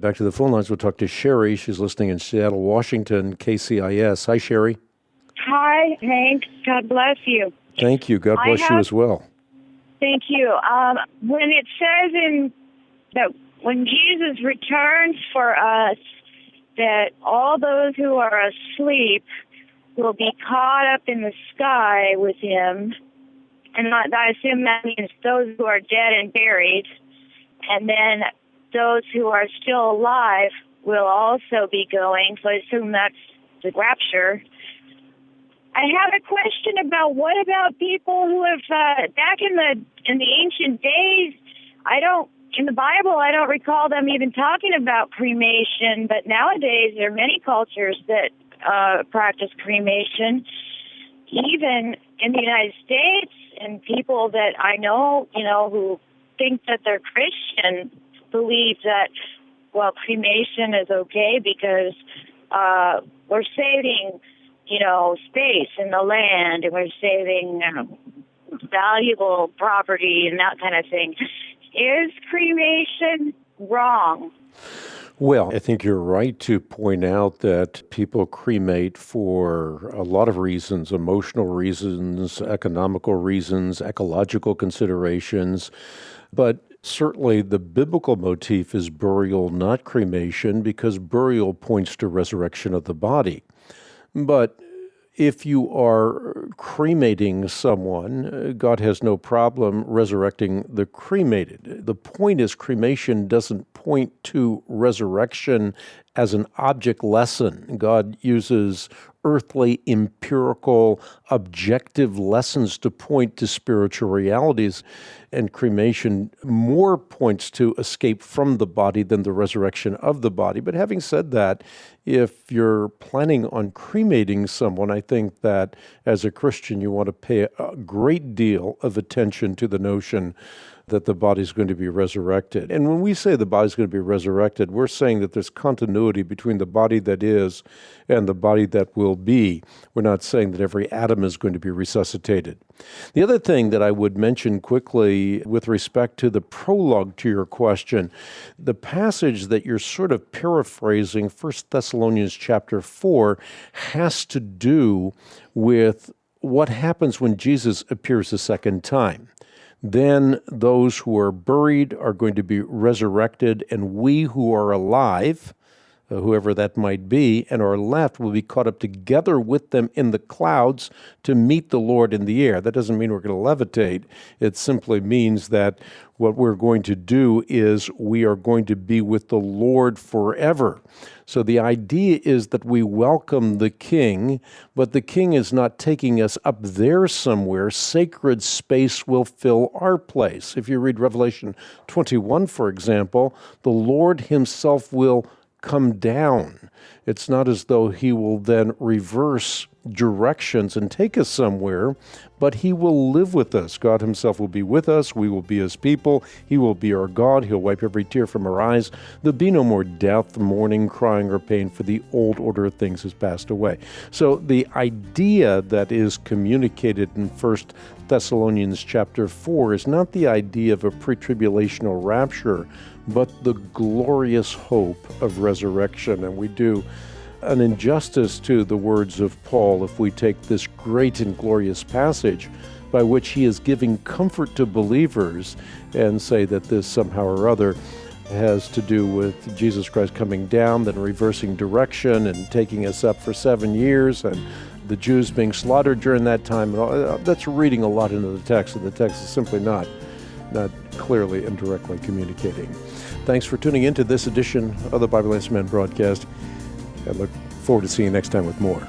Back to the phone lines, we'll talk to Sheri. She's listening in Seattle, Washington, KCIS. Hi, Sheri. Hi, Hank. God bless you. Thank you. God bless you as well. Thank you. When it says that when Jesus returns for us, that all those who are asleep will be caught up in the sky with him, and I assume that means those who are dead and buried, and then those who are still alive will also be going, so I assume that's the rapture. I have a question about what about people who have, back in the ancient days, in the Bible, I don't recall them even talking about cremation, but nowadays there are many cultures that practice cremation, even in the United States, and people that I know, who think that they're Christian believe that, cremation is okay because we're saving, space in the land, and we're saving valuable property and that kind of thing. Is cremation wrong? Well, I think you're right to point out that people cremate for a lot of reasons, emotional reasons, economical reasons, ecological considerations. But certainly the biblical motif is burial, not cremation, because burial points to resurrection of the body. But if you are cremating someone, God has no problem resurrecting the cremated. The point is, cremation doesn't point to resurrection as an object lesson. God uses earthly, empirical, objective lessons to point to spiritual realities, and cremation more points to escape from the body than the resurrection of the body. But having said that, if you're planning on cremating someone, I think that as a Christian, you want to pay a great deal of attention to the notion that the body's going to be resurrected. And when we say the body's going to be resurrected, we're saying that there's continuity between the body that is and the body that will be. We're not saying that every atom is going to be resuscitated. The other thing that I would mention quickly with respect to the prologue to your question, the passage that you're sort of paraphrasing, 1 Thessalonians chapter 4, has to do with what happens when Jesus appears a second time. Then those who are buried are going to be resurrected, and we who are alive, whoever that might be, and are left will be caught up together with them in the clouds to meet the Lord in the air. That doesn't mean we're going to levitate. It simply means that what we're going to do is we are going to be with the Lord forever. So the idea is that we welcome the King, but the King is not taking us up there somewhere. Sacred space will fill our place. If you read Revelation 21, for example, the Lord himself will come down. It's not as though he will then reverse directions and take us somewhere, but he will live with us. God himself will be with us. We will be his people. He will be our God. He'll wipe every tear from our eyes. There'll be no more death, mourning, crying, or pain, for the old order of things has passed away. So the idea that is communicated in 1 Thessalonians chapter 4 is not the idea of a pre-tribulational rapture, but the glorious hope of resurrection. And we do an injustice to the words of Paul if we take this great and glorious passage by which he is giving comfort to believers and say that this somehow or other has to do with Jesus Christ coming down, then reversing direction and taking us up for 7 years, and the Jews being slaughtered during that time. That's reading a lot into the text, and the text is simply not clearly and directly communicating. Thanks for tuning into this edition of the Bible Answer Man broadcast. I look forward to seeing you next time with more.